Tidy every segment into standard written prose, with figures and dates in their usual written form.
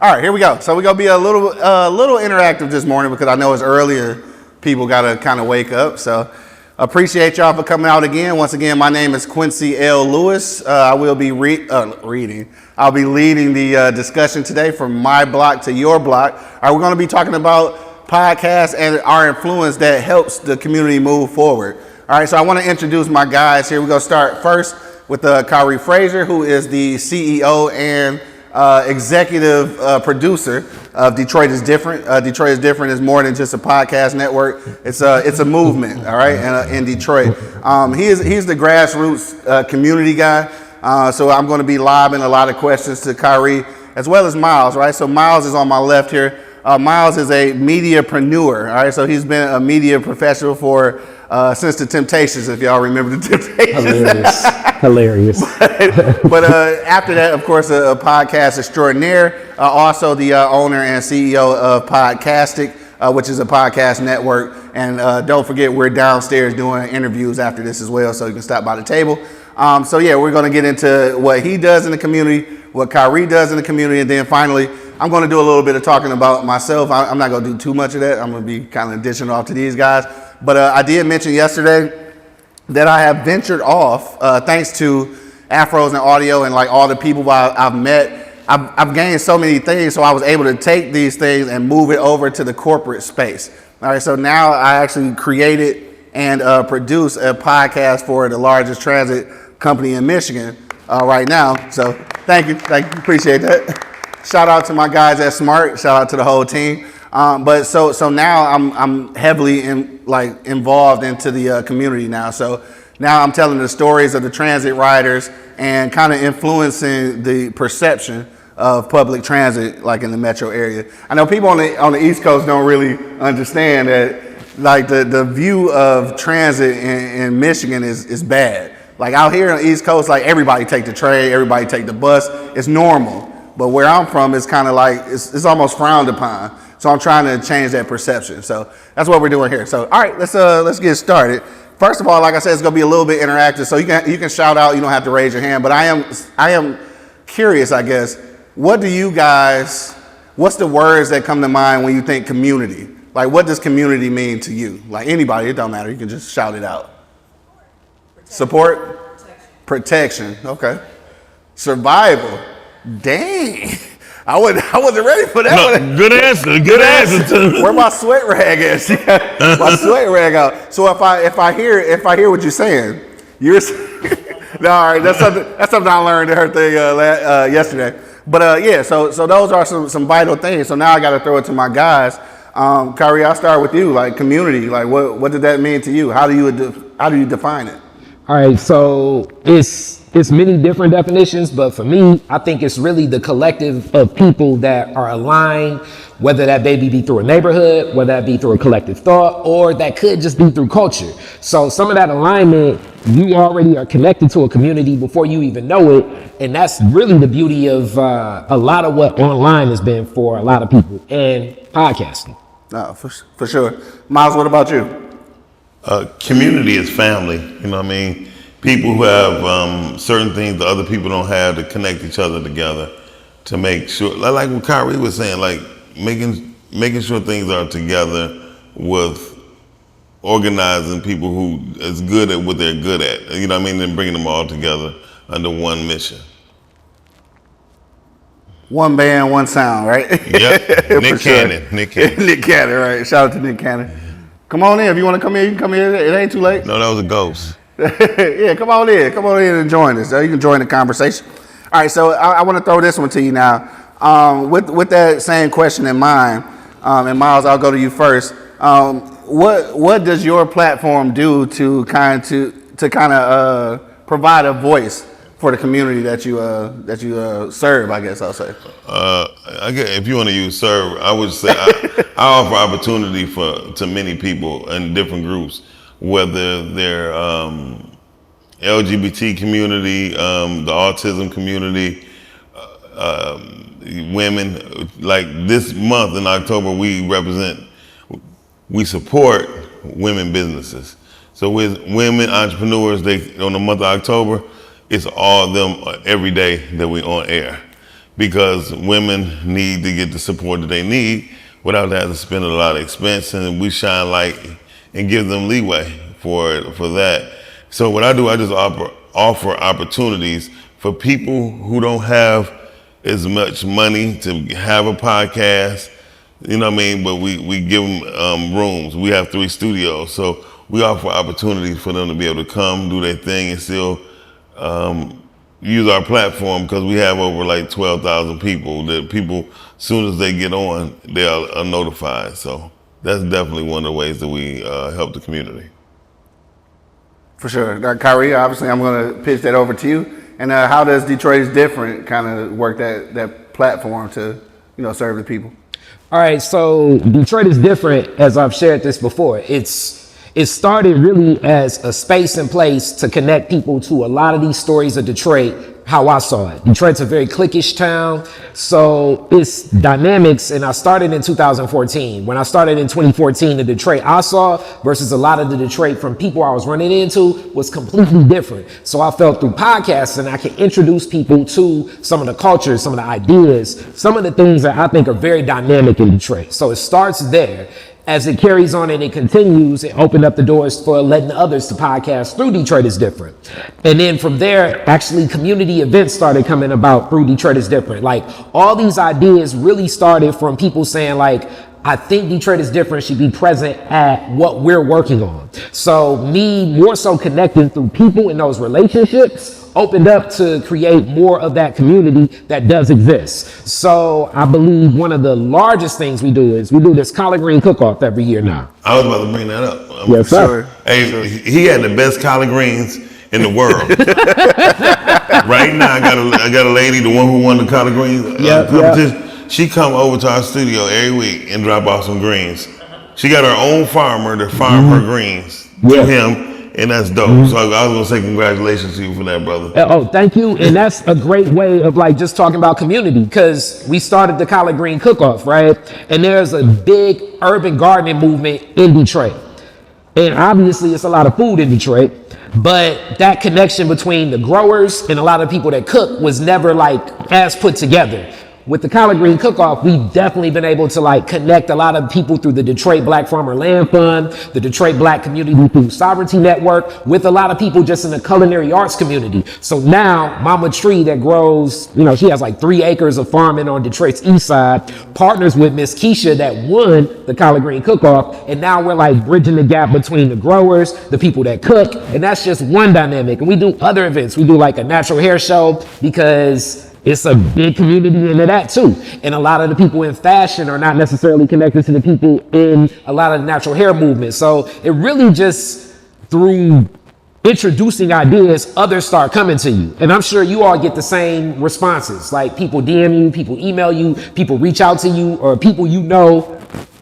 All right, here we go. So we're gonna be a little interactive this morning because I know it's earlier. People gotta kind of wake up. So appreciate y'all for coming out again. Once again, my name is Quincy L. Lewis. I will be reading. I'll be leading the discussion today from my block to your block. All right, we're gonna be talking about podcasts and our influence that helps the community move forward. All right, so I want to introduce my guys here. We're gonna start first with Khary Frazier, who is the CEO and executive producer of Detroit is Different. Detroit is Different is more than just a podcast network. It's a movement, all right, in Detroit. He's the grassroots community guy. So I'm going to be lobbing a lot of questions to Khary as well as Miles, right? So Miles is on my left here. Miles is a mediapreneur, all right? So he's been a media professional for since the Temptations, if y'all remember the Temptations. Hilarious. but after that, of course, a podcast extraordinaire. Also the owner and CEO of Podcastic, which is a podcast network. And don't forget, we're downstairs doing interviews after this as well, so you can stop by the table. So yeah, we're going to get into what he does in the community, what Khary does in the community, and then finally, I'm going to do a little bit of talking about myself. I'm not going to do too much of that. I'm going to be kind of dishing off to these guys. But I did mention yesterday that I have ventured off, thanks to Afros and audio and like all the people I've met. I've gained so many things, so I was able to take these things and move it over to the corporate space. All right, so now I actually created and produce a podcast for the largest transit company in Michigan right now. So thank you, appreciate that. Shout out to my guys at Smart. Shout out to the whole team. But so now I'm heavily involved into the community now. So now I'm telling the stories of the transit riders and kind of influencing the perception of public transit, like in the metro area. I know people on the East Coast don't really understand that, like the view of transit in Michigan is bad. Like out here on the East Coast, like everybody take the train, everybody take the bus. It's normal. But where I'm from, it's kind of like it's almost frowned upon. So I'm trying to change that perception. So that's what we're doing here. So all right, let's get started. First of all, like I said, it's gonna be a little bit interactive. So you can shout out. You don't have to raise your hand. But I am curious, I guess. What's the words that come to mind when you think community? Like, what does community mean to you? Like anybody, it don't matter. You can just shout it out. Support, protection. Okay. Survival. Dang. I wasn't ready for that one. Good answer. Where my sweat rag at? My sweat rag out. So if I hear what you're saying, no, all right. That's something I learned at her thing yesterday. But yeah, so those are some vital things. So now I got to throw it to my guys. Khary, I'll start with you. Like community, like what did that mean to you? How do you define it? All right, so it's many different definitions, but for me, I think it's really the collective of people that are aligned, whether that maybe be through a neighborhood, whether that be through a collective thought, or that could just be through culture. So some of that alignment, you already are connected to a community before you even know it, and that's really the beauty of a lot of what online has been for a lot of people and podcasting. No, for sure. Miles, what about you? Community is family. You know what I mean? People who have certain things that other people don't have to connect each other together to make sure, like what Khary was saying, like making sure things are together with organizing people who is good at what they're good at. You know what I mean? And bringing them all together under one mission. One band, one sound, right? Yep. Nick Cannon, right? Shout out to Nick Cannon. Come on in. If you want to come in, you can come in. It ain't too late. No, that was a ghost. Yeah, come on in and join us. You can join the conversation. All right, so I want to throw this one to you now. With that same question in mind, and Miles, I'll go to you first. What does your platform do to kind of provide a voice for the community that you serve? I guess I'll say. If you want to use serve, I would say I offer opportunity to many people in different groups, whether they're LGBT community, the autism community, women. Like this month in October, we support women businesses. So with women entrepreneurs, on the month of October, it's all of them every day that we on air. because women need to get the support that they need without having to spend a lot of expense, and we shine light and give them leeway for that. So what I do, I just offer opportunities for people who don't have as much money to have a podcast, you know what I mean? But we give them rooms. We have 3 studios, so we offer opportunities for them to be able to come, do their thing, and still use our platform, because we have over like 12,000 people that people, as soon as they get on, they are notified. So that's definitely one of the ways that we help the community. For sure. Khary, obviously I'm going to pitch that over to you. And how does Detroit is Different kind of work that platform to, serve the people? All right, so Detroit is Different, as I've shared this before. It started really as a space and place to connect people to a lot of these stories of Detroit, how I saw it. Detroit's a very cliquish town, so it's dynamics, and I started in 2014. When I started in 2014, the Detroit I saw versus a lot of the Detroit from people I was running into was completely different. So I felt through podcasting, I could introduce people to some of the cultures, some of the ideas, some of the things that I think are very dynamic in Detroit. So it starts there. As it carries on and it continues, it opened up the doors for letting others to podcast through Detroit is Different. And then from there, actually community events started coming about through Detroit is Different. Like, all these ideas really started from people saying, like, I think Detroit is Different should be present at what we're working on. So me more so connecting through people in those relationships opened up to create more of that community that does exist. So I believe one of the largest things we do is we do this collard green cook-off every year now. I was about to bring that up. Yes, sir. Hey, he had the best collard greens in the world. Right now, I got a lady, the one who won the collard greens competition. She come over to our studio every week and drop off some greens. She got her own farmer to farm her greens to him. And that's dope. So I was gonna say congratulations to you for that, brother. Oh, thank you. And that's a great way of like just talking about community, because we started the collard green cook-off, right? And there's a big urban gardening movement in Detroit. And obviously it's a lot of food in Detroit, but that connection between the growers and a lot of people that cook was never like as put together. With the collard green cook-off, we've definitely been able to like connect a lot of people through the Detroit Black Farmer Land Fund, the Detroit Black Community Food Sovereignty Network, with a lot of people just in the culinary arts community. So now Mama Tree, that grows, she has like 3 acres of farming on Detroit's east side, partners with Miss Keisha that won the collard green cook-off. And now we're like bridging the gap between the growers, the people that cook, and that's just one dynamic. And we do other events. We do like a natural hair show, because it's a big community into that too. And a lot of the people in fashion are not necessarily connected to the people in a lot of the natural hair movement. So it really just, through introducing ideas, others start coming to you. And I'm sure you all get the same responses. Like, people DM you, people email you, people reach out to you, or people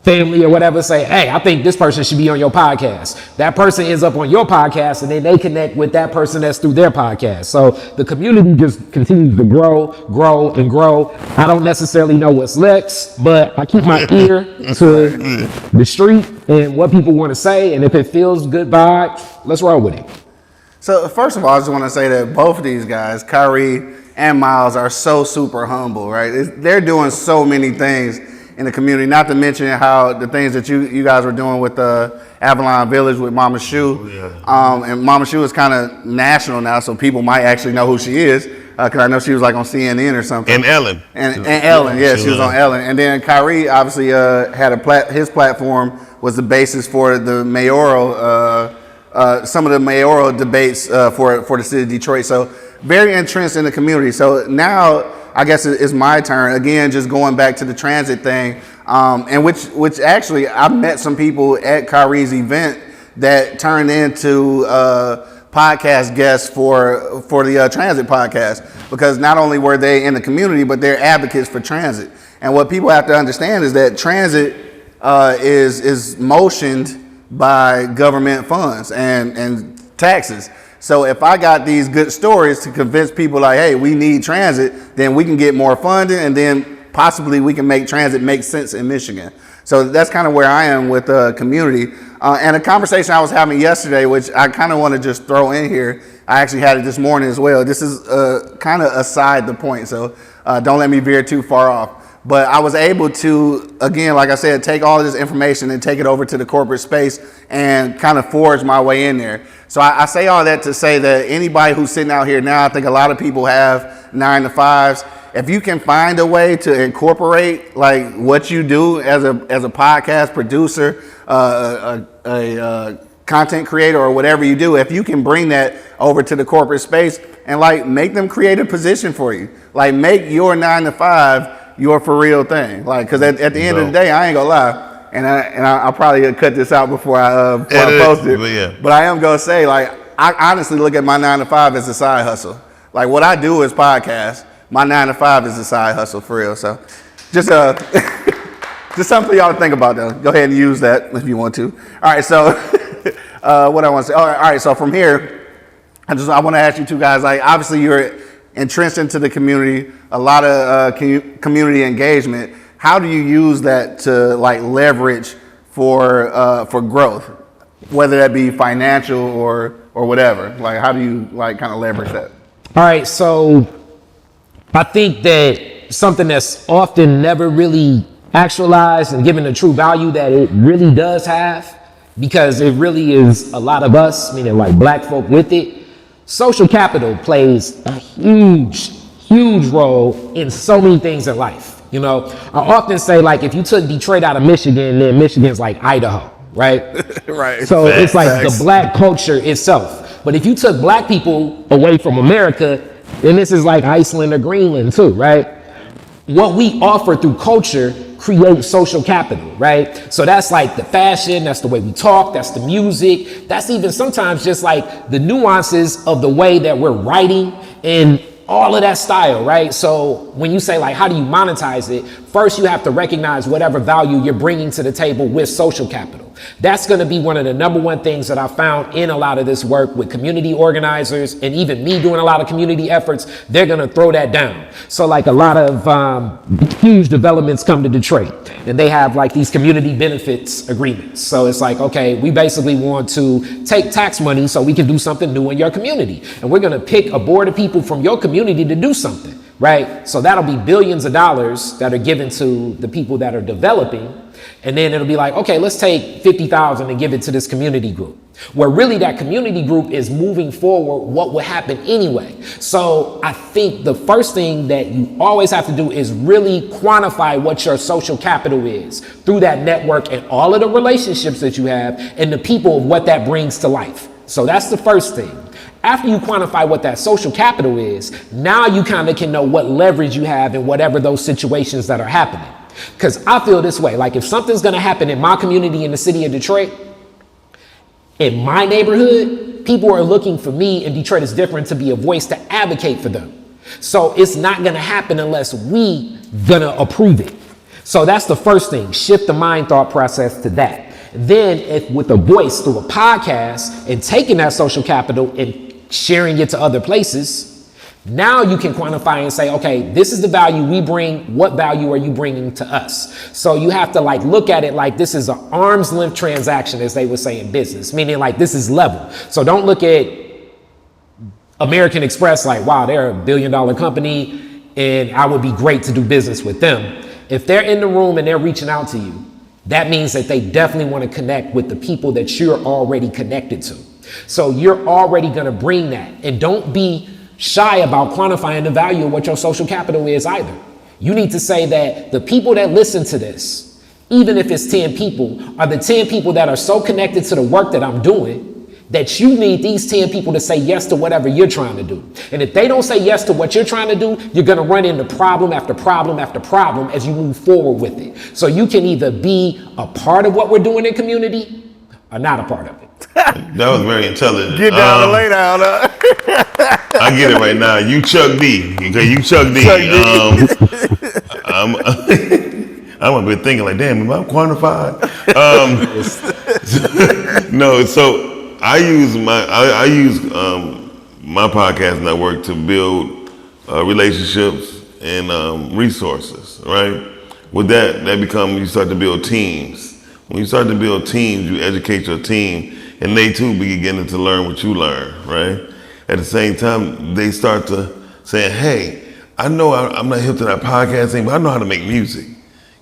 family or whatever, say, hey, I think this person should be on your podcast. That person ends up on your podcast, and then they connect with that person that's through their podcast. So the community just continues to grow and grow. I don't necessarily know what's next, but I keep my ear to the street and what people want to say. And if it feels good vibe, let's roll with it. So first of all, I just want to say that both of these guys, Khary and Miles, are so super humble, right? They're doing so many things in the community, not to mention how the things that you guys were doing with Avalon Village with Mama Shu. And Mama Shu is kind of national now, so people might actually know who she is, because I know she was like on CNN or something. And Ellen. And Ellen, yeah, she was on Ellen. And then Khary obviously had his platform was the basis for the mayoral, some of the mayoral debates for the city of Detroit. So very entrenched in the community. So now, I guess it's my turn again, just going back to the transit thing, and which actually I met some people at Khary's event that turned into podcast guests for the transit podcast, because not only were they in the community, but they're advocates for transit. And what people have to understand is that transit is motioned by government funds and taxes. So if I got these good stories to convince people like, hey, we need transit, then we can get more funding, and then possibly we can make transit make sense in Michigan. So that's kind of where I am with the community. And a conversation I was having yesterday, which I kind of want to just throw in here. I actually had it this morning as well. This is kind of aside the point. So don't let me veer too far off. But I was able to, again, like I said, take all of this information and take it over to the corporate space and kind of forge my way in there. So I say all that to say that anybody who's sitting out here now, I think a lot of people have 9 to 5s. If you can find a way to incorporate like what you do as a podcast producer, a content creator, or whatever you do, if you can bring that over to the corporate space and like make them create a position for you, like make your 9 to 5 your for real thing, like, because at the end of the day, I ain't gonna lie, and I'll probably cut this out before I post it. But I am gonna say, like, I honestly look at my 9 to 5 as a side hustle. Like, what I do is podcast. My 9 to 5 is a side hustle for real. So, just just something for y'all to think about, though. Go ahead and use that if you want to. All right, so what I want to say. All right, so from here, I want to ask you two guys. Like, obviously, you're entrenched into the community, a lot of community engagement. How do you use that to like leverage for growth, whether that be financial or whatever? Like, how do you like kind of leverage that? All right, so I think that something that's often never really actualized and given the true value that it really does have, because it really is a lot of us, meaning like black folk with it. Social capital plays a huge role in so many things in life. You know, I often say, like, if you took Detroit out of Michigan, then Michigan's like Idaho, right? Right. So it's like the black culture itself. But if you took black people away from America, then this is like Iceland or Greenland too, right? What we offer through culture create social capital, right? So that's like the fashion, that's the way we talk, that's the music, that's even sometimes just like the nuances of the way that we're writing and all of that style, right? So when you say like, how do you monetize it? First, you have to recognize whatever value you're bringing to the table with social capital. That's going to be one of the number one things that I found in a lot of this work with community organizers, and even me doing a lot of community efforts. They're going to throw that down. So like a lot of huge developments come to Detroit and they have like these community benefits agreements. So it's like, okay, we basically want to take tax money so we can do something new in your community. And we're going to pick a board of people from your community to do something, right? So that'll be billions of dollars that are given to the people that are developing. And then it'll be like, okay, let's take 50,000 and give it to this community group, where really that community group is moving forward what would happen anyway. So I think the first thing that you always have to do is really quantify what your social capital is through that network and all of the relationships that you have and the people of what that brings to life. So that's the first thing. After you quantify what that social capital is, now you kind of can know what leverage you have in whatever those situations that are happening. Because I feel this way, like if something's going to happen in my community in the city of Detroit, in my neighborhood, people are looking for me, and Detroit is different, to be a voice to advocate for them. So it's not going to happen unless we gonna approve it. So that's the first thing, shift the mind thought process to that. Then if with a voice through a podcast and taking that social capital and sharing it to other places, now you can quantify and say, okay, this is the value we bring. What value are you bringing to us? So you have to like look at it like this is an arm's length transaction, as they would say in business, meaning like this is level. So don't look at American Express like, wow, they're $1 billion company and I would be great to do business with them. If they're in the room and they're reaching out to you, that means that they definitely want to connect with the people that you're already connected to. So you're already going to bring that, and don't be shy about quantifying the value of what your social capital is either. You need to say that the people that listen to this, even if it's 10 people, are the 10 people that are so connected to the work that I'm doing that you need these 10 people to say yes to whatever you're trying to do. And if they don't say yes to what you're trying to do, you're going to run into problem after problem after problem as you move forward with it. So you can either be a part of what we're doing in community or not a part of it. That was very intelligent. Get down and lay down. I get it right now. You Chuck D. Okay, you Chuck D. I'm a bit thinking like, damn, am I quantified? No, so I use my podcast network to build relationships and resources. Right. With that you start to build teams. When you start to build teams, you educate your team, and they too be beginning to learn what you learn, right? At the same time, they start to say, hey, I know I'm not hip to that podcast thing, but I know how to make music.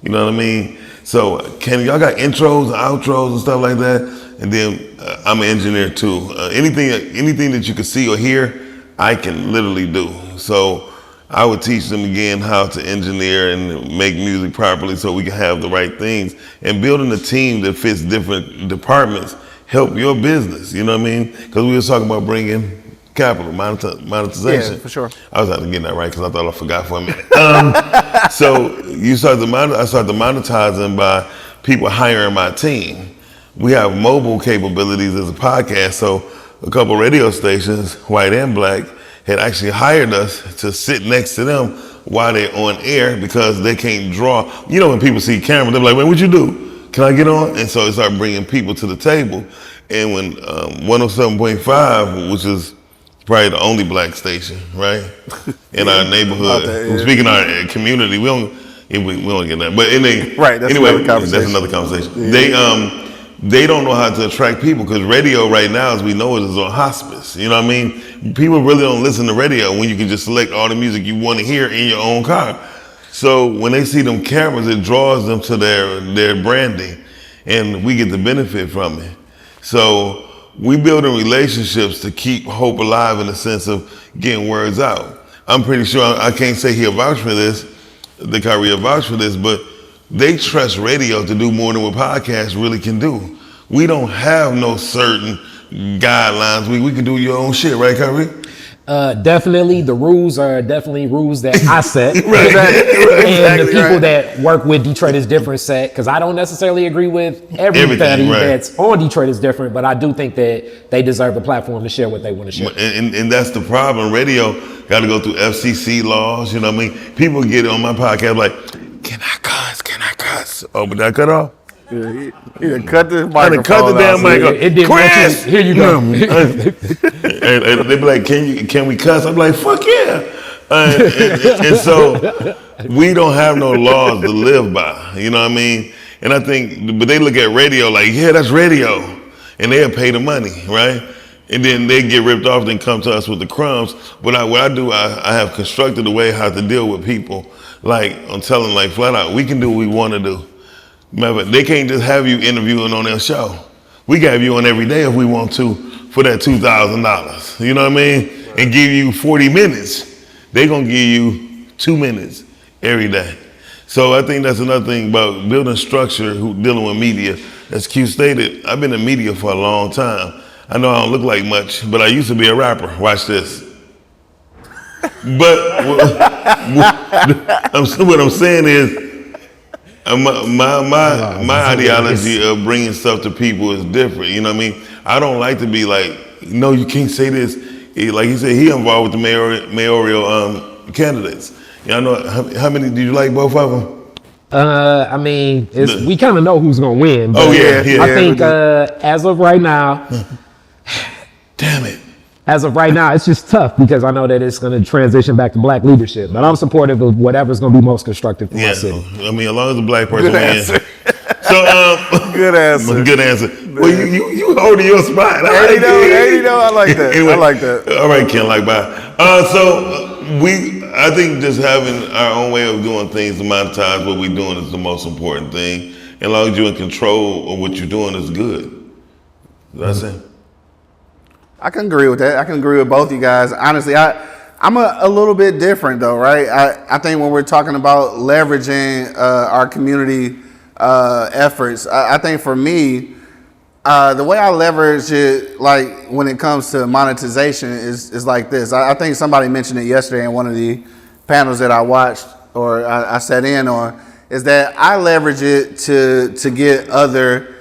You know what I mean? So y'all got intros and outros and stuff like that? And then I'm an engineer too. Anything that you can see or hear, I can literally do. So I would teach them again how to engineer and make music properly so we can have the right things. And building a team that fits different departments help your business. You know what I mean? Because we were talking about bringing capital, monetization. Yeah, for sure. I was having to get that right because I thought I forgot for a minute. So I started monetizing by people hiring my team. We have mobile capabilities as a podcast, so a couple radio stations, white and black, had actually hired us to sit next to them while they're on air because they can't draw. You know, when people see camera, they're like, "Man, what you do? Can I get on?" And so it started bringing people to the table. And when 107.5, which is probably the only black station, right, in our neighborhood. Speaking of our community, we don't get that. But that's another conversation. Yeah. They don't know how to attract people because radio right now, as we know it, is on hospice. You know what I mean? People really don't listen to radio when you can just select all the music you want to hear in your own car. So when they see them cameras, it draws them to their branding, and we get the benefit from it. So we building relationships to keep hope alive in the sense of getting words out. I'm pretty sure, I can't say he'll vouch for this, the Khary will vouch for this, but they trust radio to do more than what podcasts really can do. We don't have no certain guidelines. We can do your own shit, right, Khary? Definitely, the rules are definitely rules that I set. Right. And the people that work with Detroit is different set, because I don't necessarily agree with everybody that's on Detroit is different, but I do think that they deserve a platform to share what they want to share. And that's the problem. Radio got to go through FCC laws, you know what I mean? People get on my podcast like, can I cuss? Oh, but did I cut off? Yeah, he cut the microphone. I cut the damn mic off. It didn't Chris! Here you go. And they be like, can we cuss? I'm like, fuck yeah. And so we don't have no laws to live by, you know what I mean? And I think, but they look at radio like, yeah, that's radio. And they'll pay the money, right? And then they get ripped off, then come to us with the crumbs. What I do, I have constructed a way how to deal with people. Like, I'm telling like flat out, we can do what we want to do. Remember, they can't just have you interviewing on their show. We can have you on every day if we want to for that $2,000. You know what I mean? Right. And give you 40 minutes. They're going to give you 2 minutes every day. So I think that's another thing about building structure, dealing with media. As Q stated, I've been in media for a long time. I know I don't look like much, but I used to be a rapper. Watch this. But what I'm saying is, my ideology of bringing stuff to people is different. You know what I mean? I don't like to be like, no, you can't say this. Like he said, he involved with the mayoral candidates. Y'all know how many did you like both of them? I mean, we kind of know who's gonna win. Oh yeah. I think as of right now, damn it. As of right now, it's just tough because I know that it's going to transition back to black leadership. But I'm supportive of whatever's going to be most constructive for my city. I mean, as long as a black person wins. So, good answer. Good answer. Well, you holding your spot. I like that. Anyway, I like that. All right, Ken, bye. I think just having our own way of doing things to monetize what we're doing is the most important thing. And as long as you're in control of what you're doing is good. That's it. I can agree with that. I can agree with both you guys. Honestly, I'm a little bit different though, right? I think when we're talking about leveraging our community efforts, I think for me, the way I leverage it, like when it comes to monetization, is like this. I think somebody mentioned it yesterday in one of the panels that I watched or I sat in on, is that I leverage it to get other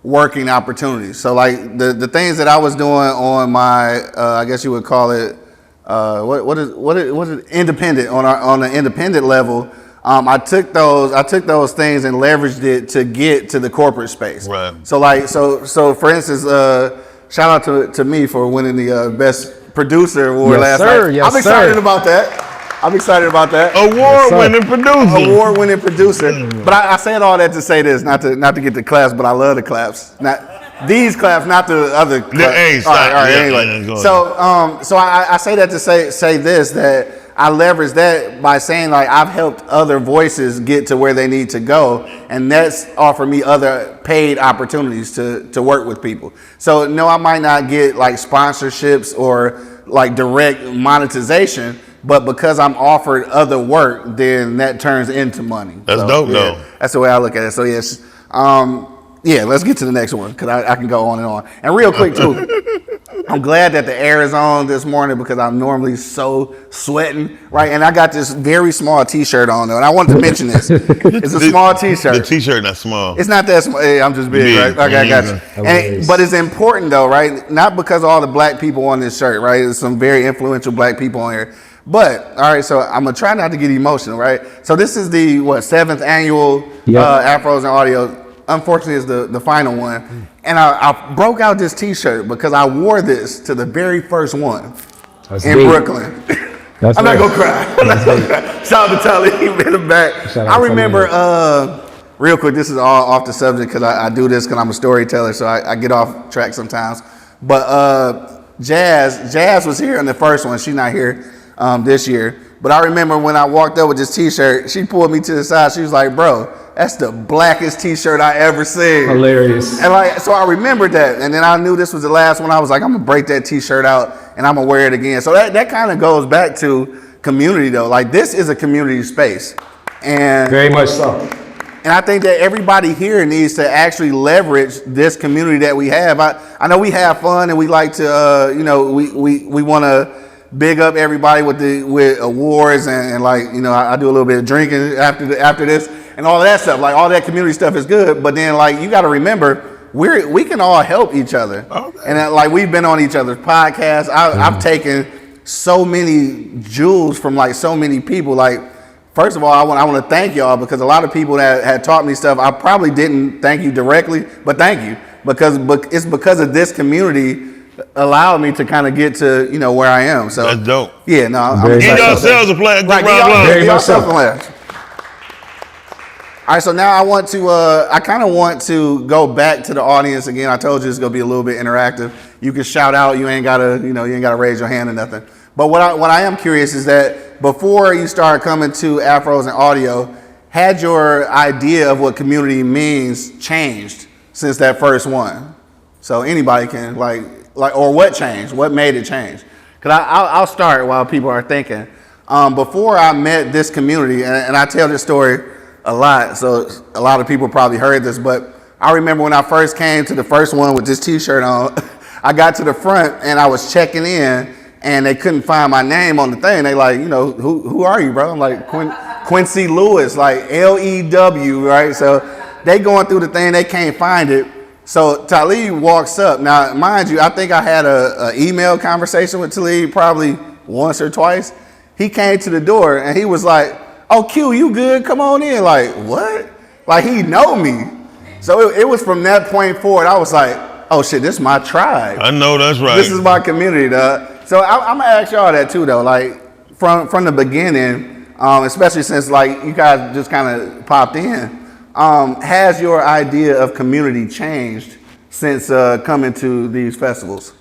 working opportunities. So like the things that I was doing on my, I guess you would call it, what is independent on an independent level. I took those things and leveraged it to get to the corporate space. Right. So for instance, shout out to me for winning the best producer award last night. Yes, I'm excited about that. Award-winning producer. Award-winning producer. But I said all that to say this, not to get the claps, but I love the claps. Not these claps, not the other claps. Hey, all right. Anyway, so I say that to say this, that I leverage that by saying like I've helped other voices get to where they need to go, and that's offered me other paid opportunities to work with people. So no, I might not get like sponsorships or like direct monetization, but because I'm offered other work, then that turns into money. That's so, dope, yeah, though. That's the way I look at it. So yes, yeah, let's get to the next one because I can go on and on. And real quick too, I'm glad that the air is on this morning because I'm normally so sweating, right? And I got this very small T-shirt on though, and I wanted to mention this. It's a small T-shirt. The T-shirt not small. It's not that small. Hey, I'm just big, right? Okay, I got you. But it's important though, right? Not because of all the black people on this shirt, right? There's some very influential black people on here. But all right, so I'm gonna try not to get emotional, right? So this is the 7th annual Afros and Audio. Unfortunately, it's the final one. And I broke out this T-shirt because I wore this to the very first one in Brooklyn. I'm not gonna cry. Shout out to Talib in the back. I remember, real quick, this is all off the subject because I do this because I'm a storyteller, so I get off track sometimes. But Jazz was here in the first one. She's not here this year. But I remember when I walked up with this T-shirt, she pulled me to the side. She was like, bro, that's the blackest T-shirt I ever seen. Hilarious. And so I remembered that. And then I knew this was the last one. I was like, I'm going to break that T-shirt out and I'm going to wear it again. So that kind of goes back to community though. Like this is a community space. And very much so. And I think that everybody here needs to actually leverage this community that we have. I know we have fun and we like to, we want to big up everybody with awards and like, I do a little bit of drinking after this and all of that stuff. Like all that community stuff is good, but then like you got to remember we can all help each other. Okay. And like we've been on each other's podcasts. I've taken so many jewels from like so many people. Like first of all, I want to thank y'all because a lot of people that had taught me stuff, I probably didn't thank you directly, but thank you because it's because of this community allowed me to kind of get to where I am. So that's dope. Yeah, no. Give yourselves a play. Right, give yourself a play. All right, so now I kind of want to go back to the audience again. I told you it's gonna be a little bit interactive. You can shout out. You ain't gotta raise your hand or nothing. But what I am curious is that before you started coming to Afros and Audio, had your idea of what community means changed since that first one? So anybody can or what changed? What made it change? Because I'll start while people are thinking. Before I met this community, and I tell this story a lot, so a lot of people probably heard this, but I remember when I first came to the first one with this T-shirt on, I got to the front and I was checking in and they couldn't find my name on the thing. They like, who are you, bro? I'm like, Quincy Lewis, like L-E-W, right? So they going through the thing, they can't find it. So Talib walks up. Now, mind you, I think I had a email conversation with Talib probably once or twice. He came to the door and he was like, "Oh, Q, you good? Come on in." Like, what? Like he know me. So it was from that point forward, I was like, oh shit, this is my tribe. I know that's right. This is my community, dog. So I'm gonna ask y'all that too, though. Like from the beginning, especially since like you guys just kind of popped in. Has your idea of community changed since coming to these festivals?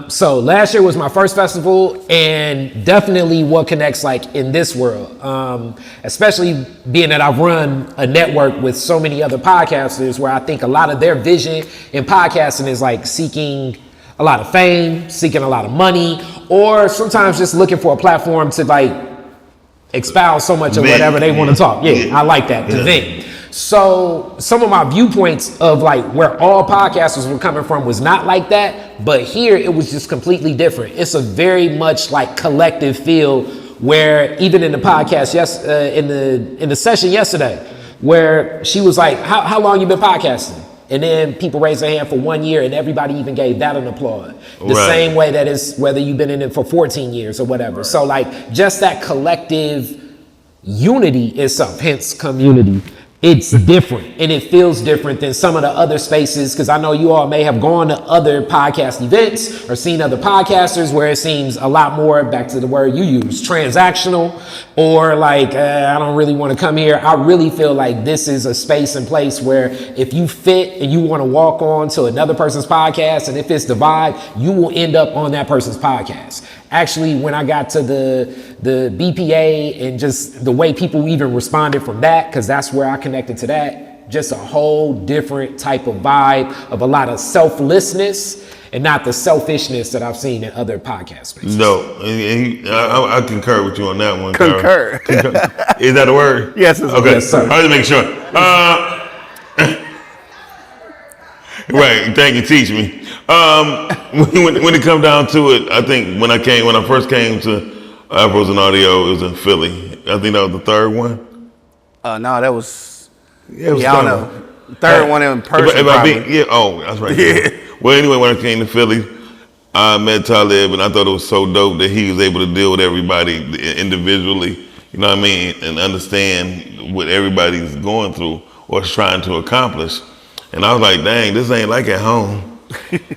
So last year was my first festival and definitely what connects like in this world, especially being that I've run a network with so many other podcasters where I think a lot of their vision in podcasting is like seeking a lot of fame, seeking a lot of money, or sometimes just looking for a platform to like expound so much of whatever they want to talk. Yeah, I like that, to vent. So some of my viewpoints of like where all podcasters were coming from was not like that, but here it was just completely different. It's a very much like collective feel where even in the podcast, in the session yesterday, where she was like, how long you been podcasting? And then people raised their hand for 1 year and everybody even gave that an applaud. The same way that is whether you've been in it for 14 years or whatever. Right. So like just that collective unity itself, hence community. It's different and it feels different than some of the other spaces, because I know you all may have gone to other podcast events or seen other podcasters where it seems a lot more, back to the word you use, transactional, or like I don't really want to come here. I really feel like this is a space and place where if you fit and you want to walk on to another person's podcast, and if it's the vibe, you will end up on that person's podcast. actually when I got to the BPA and just the way people even responded from that, because that's where I connected to that, just a whole different type of vibe of a lot of selflessness and not the selfishness that I've seen in other podcast spaces. No, I concur with you on that one. Concur. Is that a word? Yes, it's okay. Yes, sir. I had to make sure. Right, thank you, teach me. When it comes down to it, I think when I first came to Afros and Audio, it was in Philly. I think that was the third one. No, that was. Yeah, it was I don't know. Third one in person. That's right. Yeah. Well, anyway, when I came to Philly, I met Talib, and I thought it was so dope that he was able to deal with everybody individually. You know what I mean, and understand what everybody's going through or is trying to accomplish. And I was like, dang, this ain't like at home.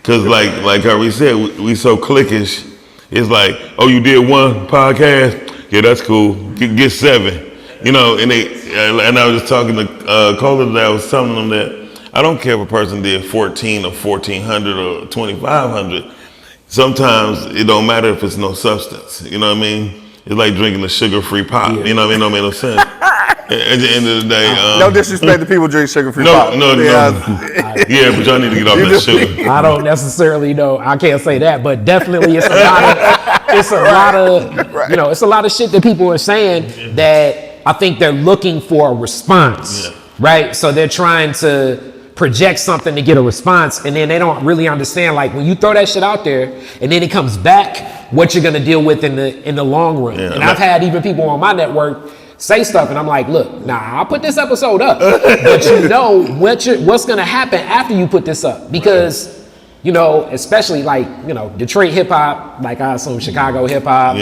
Cause like Khary said, we so cliquish. It's like, oh, you did one podcast? Yeah, that's cool. Get 7. You know, and I was just talking to Cola today. I was telling them that I don't care if a person did 14 or 1,400 or 2,500. Sometimes it don't matter if it's no substance. You know what I mean? It's like drinking a sugar-free pop. Yeah. You know what I mean? It don't make no sense. At the end of the day, no disrespect to people drink sugar-free pop. No. Yeah, but y'all need to get off that sugar. I don't necessarily know. I can't say that, but definitely it's a lot of shit that people are saying that I think they're looking for a response, right? So they're trying to project something to get a response, and then they don't really understand, like, when you throw that shit out there and then it comes back, what you're gonna deal with in the long run. Yeah, and I've had even people on my network say stuff, and I'm like, look, I'll put this episode up, but you know what's gonna happen after you put this up, because you know, especially like, you know, Detroit hip hop, like I assume Chicago hip hop,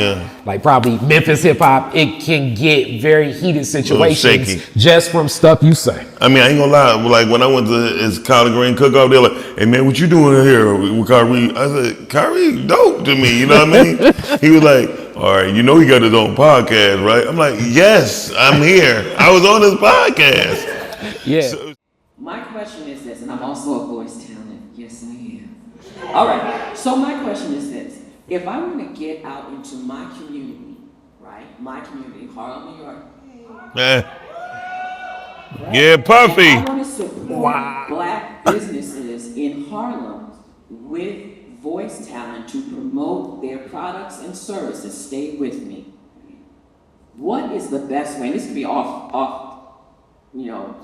like probably Memphis hip hop, it can get very heated situations just from stuff you say. I mean, I ain't gonna lie, like when I went to his collard green cook-off, they're like, hey man, what you doing here with Khary? I said, Khary dope to me, you know what I mean? He was like, all right, you know he got his own podcast, right? I'm like, yes, I'm here. I was on his podcast. Yeah. So, my question is this, and I'm also a voice talent. Yes, I am. All right, so my question is this. If I want to get out into my community, right? My community, Harlem, New York. Yeah, Puffy. I want to support black businesses in Harlem with voice talent to promote their products and services. Stay with me. What is the best way? And this could be off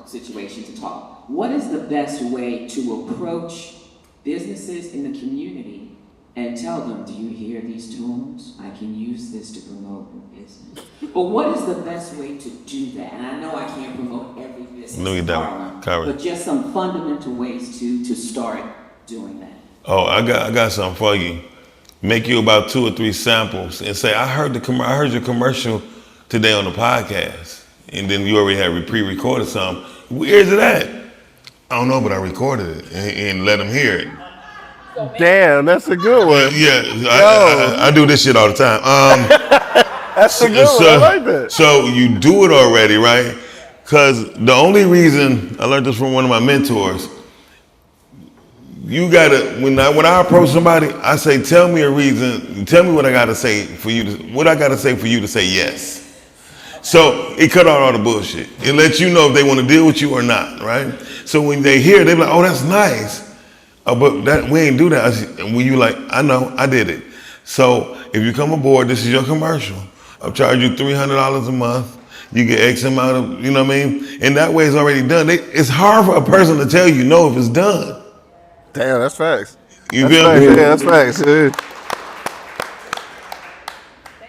situation to talk. What is the best way to approach businesses in the community and tell them, do you hear these tunes? I can use this to promote your business. But what is the best way to do that? And I know I can't promote every business in Harlem, but just some fundamental ways to start doing that. Oh, I got something for you. Make you about 2 or 3 samples and say, I heard your commercial today on the podcast. And then you already had pre-recorded something. Where's it at? I don't know, but I recorded it and let them hear it. Damn, that's a good one. Yeah, I do this shit all the time. That's a good one. I like that. So you do it already, right? Because the only reason, I learned this from one of my mentors, you gotta, when I approach somebody, I say, tell me a reason, tell me what I gotta say for you to say yes. So it cut out all the bullshit. It lets you know if they want to deal with you or not, right? So when they hear, they're like, oh, that's nice. But we ain't do that. And when you like, I know, I did it. So if you come aboard, this is your commercial. I'll charge you $300 a month. You get X amount of, you know what I mean? And that way it's already done. It's hard for a person to tell you no if it's done. Damn, that's facts. You feel me? Yeah, that's facts. Yeah.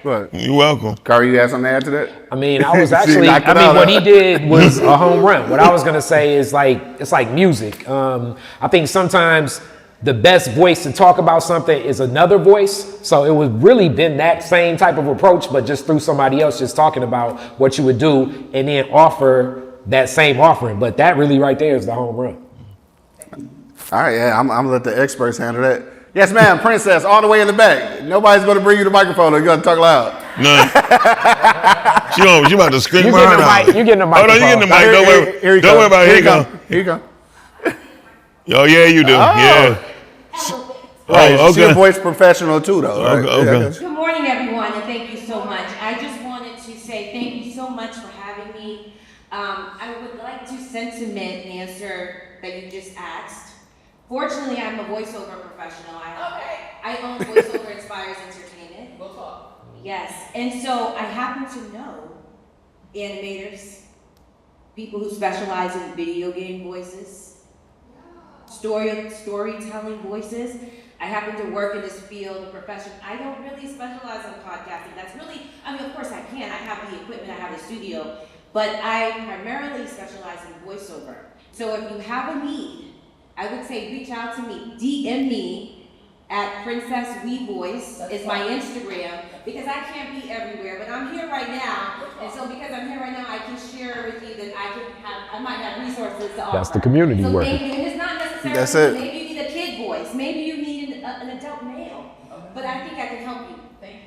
What? You're welcome. Khary, you have something to add to that? I mean, what he did was a home run. What I was gonna say is it's like music. I think sometimes the best voice to talk about something is another voice. So it would really been that same type of approach, but just through somebody else just talking about what you would do and then offer that same offering. But that really right there is the home run. All right, yeah, I'm gonna let the experts handle that. Yes, ma'am, Princess, all the way in the back. Nobody's gonna bring you the microphone. You gotta talk loud. No. She about to scream You her heart out. You getting the microphone. Hold on, you getting the mic. Don't worry about it. Here you go. Here you go. Oh, yeah, you do. Oh. Yeah. Right, Oh, she's a voice professional too, though. Right? Okay. Good morning, everyone, and thank you so much. I just wanted to say thank you so much for having me. I would like to sentiment answer that you just asked. Fortunately, I'm a voiceover professional. I own Voiceover Inspires Entertainment. We'll talk. Yes, and so I happen to know animators, people who specialize in video game voices, storytelling voices. I happen to work in this field of profession. I don't really specialize in podcasting. That's really, I mean, of course I can. I have the equipment, I have the studio, but I primarily specialize in voiceover. So if you have a need, I would say reach out to me, DM me at Princess We Voice is my Instagram, because I can't be everywhere, but I'm here right now. And so because I'm here right now, I can share with you that I might have resources to offer. That's the community so work. Maybe, and it's not necessarily, That's it. maybe you need a kid voice, maybe you need an adult male, but I think I can help you.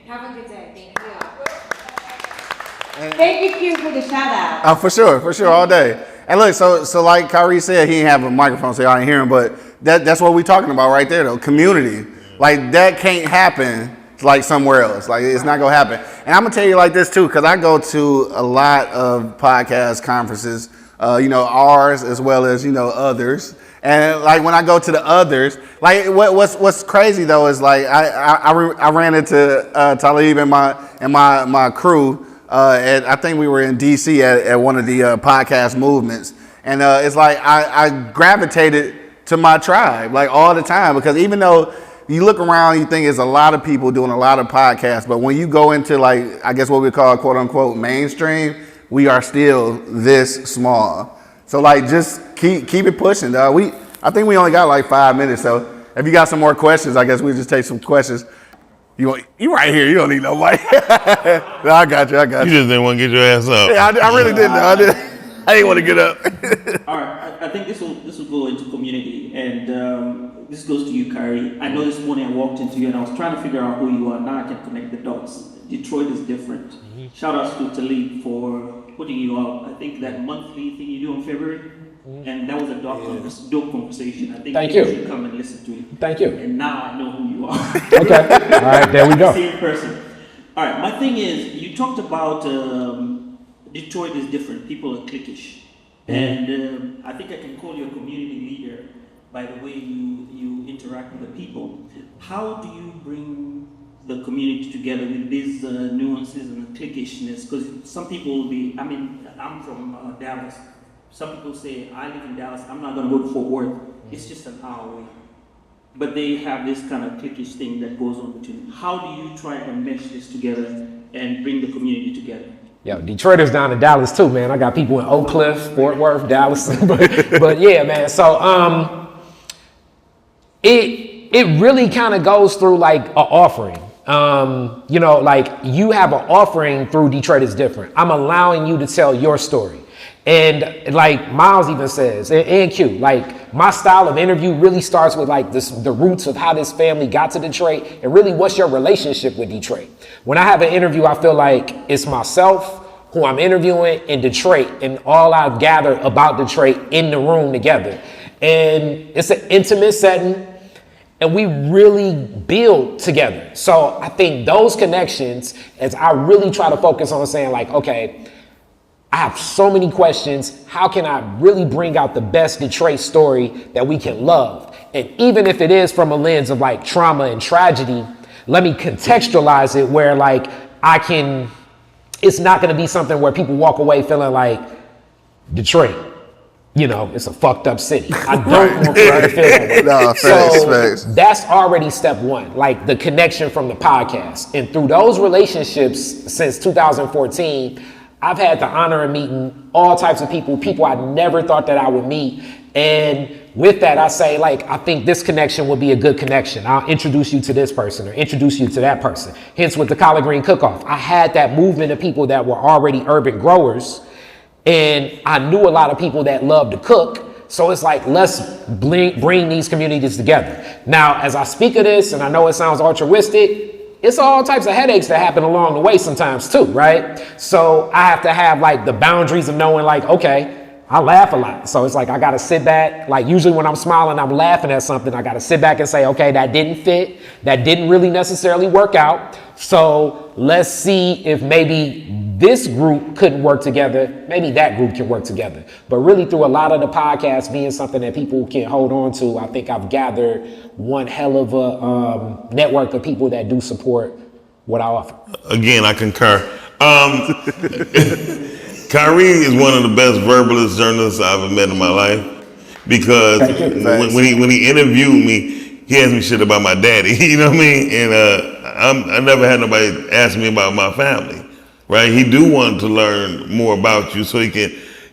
Have a good day, thank you. Thank you, Q, for the shout out. For sure, all day. And look, so like Khary said, he didn't have a microphone, so y'all didn't hear him, but that's what we're talking about right there, though. Community. Like, that can't happen like somewhere else. Like, it's not gonna happen. And I'm gonna tell you like this too, because I go to a lot of podcast conferences, ours as well as others. And like when I go to the others, like what's crazy though is like I ran into Talib and my crew. I think we were in DC at one of the podcast movements, and it's like I gravitated to my tribe like all the time, because even though you look around, you think there's a lot of people doing a lot of podcasts, but when you go into like, I guess what we call quote unquote mainstream, we are still this small. So like, just keep it pushing, dog. I think we only got like 5 minutes, so if you got some more questions, I guess we just take some questions. You right here. You don't need no mic. No, I got you. You just didn't want to get your ass up. Yeah, I really didn't. I didn't want to get up. All right, I think this will go into community, and this goes to you, Khary. I know this morning I walked into you and I was trying to figure out who you are. Now I can connect the dots. Detroit is different. Shout outs to Talib for putting you out. I think that monthly thing you do in February, and that was a dope conversation. I think Thank you you. should come and listen to it. Thank you. And now I know who you are. Okay. All right, there we go. Same person. All right, my thing is, you talked about Detroit is different. People are cliquish. And I think I can call you a community leader by the way you interact with the people. How do you bring the community together with these nuances and cliquishness? Because some people will be, I'm from Dallas. Some people say, I live in Dallas, I'm not going to go to Fort Worth. It's just an hour away. But they have this kind of cliquish thing that goes on between. How do you try and mesh this together and bring the community together? Yo, Detroiters down in Dallas too, man. I got people in Oak Cliff, Fort Worth, Dallas. but yeah, man. So it really kind of goes through like an offering. Like you have an offering through Detroit is different. I'm allowing you to tell your story. And like Miles even says, and Q, like my style of interview really starts with like the roots of how this family got to Detroit, and really what's your relationship with Detroit. When I have an interview, I feel like it's myself, who I'm interviewing, in Detroit, and all I've gathered about Detroit in the room together. And it's an intimate setting, and we really build together. So I think those connections, as I really try to focus on saying like, okay, I have so many questions. How can I really bring out the best Detroit story that we can love? And even if it is from a lens of like trauma and tragedy, let me contextualize it where like it's not going to be something where people walk away feeling like Detroit, it's a fucked up city. I don't want people to feel that way. No, facts. That's already step one, like the connection from the podcast. And through those relationships since 2014, I've had the honor of meeting all types of people I never thought that I would meet. And with that, I say, like, I think this connection will be a good connection. I'll introduce you to this person or introduce you to that person. Hence with the Collard Green Cook-Off, I had that movement of people that were already urban growers. And I knew a lot of people that love to cook. So it's like, let's bring these communities together. Now, as I speak of this, and I know it sounds altruistic, it's all types of headaches that happen along the way sometimes too, right? So I have to have like the boundaries of knowing like, okay, I laugh a lot. So it's like I gotta sit back. Like usually when I'm smiling, I'm laughing at something. I gotta sit back and say, okay, that didn't fit. That didn't really necessarily work out. So let's see if maybe this group couldn't work together. Maybe that group can work together. But really through a lot of the podcasts being something that people can hold on to, I think I've gathered one hell of a network of people that do support what I offer. Again, I concur. Khary is one of the best verbalist journalists I've ever met in my life, because when he interviewed me, he asked me shit about my daddy. You know what I mean? And I never had nobody ask me about my family, right? He do want to learn more about you so he can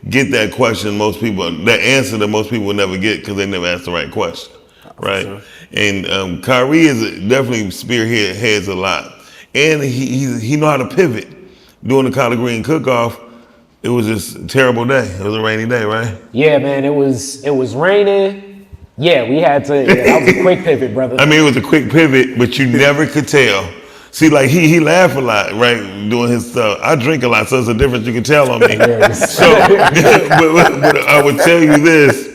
get that question that answer that most people will never get because they never ask the right question, right? Sure. And Khary is definitely spearheads a lot, and he know how to pivot. During the collard green cook-off, it was just a terrible day. It was a rainy day, right? Yeah, man, it was raining. Yeah, we had to, that was a quick pivot, brother. I mean, it was a quick pivot, but you never could tell. See, like he laughed a lot, right, doing his stuff. I drink a lot, so it's a difference you can tell on me. So, but I would tell you this.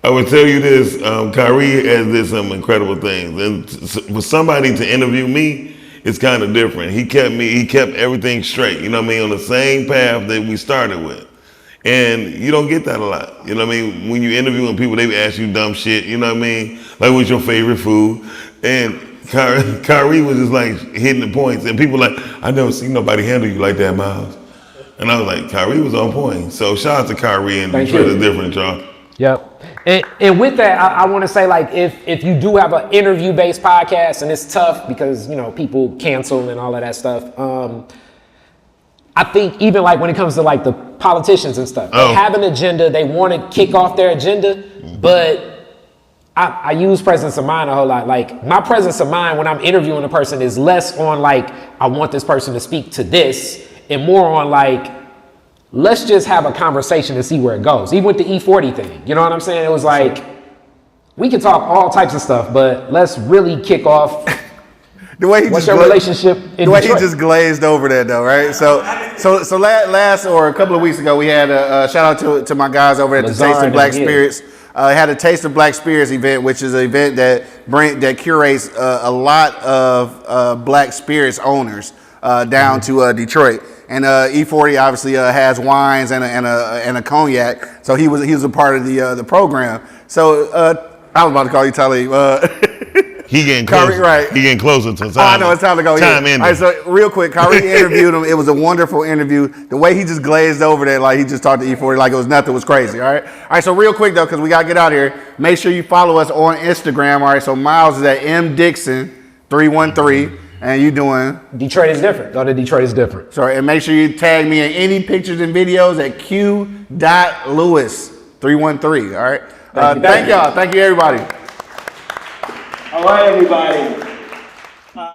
Khary has did some incredible things. And for somebody to interview me, it's kind of different. He kept everything straight, you know what I mean, on the same path that we started with. And you don't get that a lot, you know what I mean? When you interviewing people, they ask you dumb shit, you know what I mean? Like, what's your favorite food? And Khary was just like hitting the points. And people like, I never seen nobody handle you like that, Miles. And I was like, Khary was on point. So shout out to Khary, and Detroit is different, y'all. Yep. And with that, I want to say, like, if you do have an interview-based podcast, and it's tough because, you know, people cancel and all of that stuff. I think even like when it comes to like the politicians and stuff, they have an agenda. They want to kick off their agenda, but I use presence of mind a whole lot. Like my presence of mind when I'm interviewing a person is less on like, I want this person to speak to this, and more on like, let's just have a conversation and see where it goes. Even with the E40 thing, you know what I'm saying? It was like, we can talk all types of stuff, but let's really kick off. The way he what's just your relationship in the way Detroit? He just glazed over that though, right? So last or a couple of weeks ago, we had a shout out to my guys over at the Taste of Black Spirits. Had a Taste of Black Spirits event, which is an event that curates a lot of Black spirits owners down to Detroit. And E40 obviously has wines and a cognac, so he was a part of the program. So I was about to call you Talib. He getting closer. Khary, right. He getting closer to time. Oh, I know it's time to go. Time ended. All right, so real quick, Khary interviewed him. It was a wonderful interview. The way he just glazed over that, like he just talked to E40 like it was nothing, was crazy. All right. So real quick though, because we gotta get out of here. Make sure you follow us on Instagram. All right. So Miles is at mdixon313. And you doing? Detroit is different. Go to Detroit is different. Sorry, and make sure you tag me in any pictures and videos at q.lewis313. All right. Thank y'all. Thank you, everybody. All right, everybody.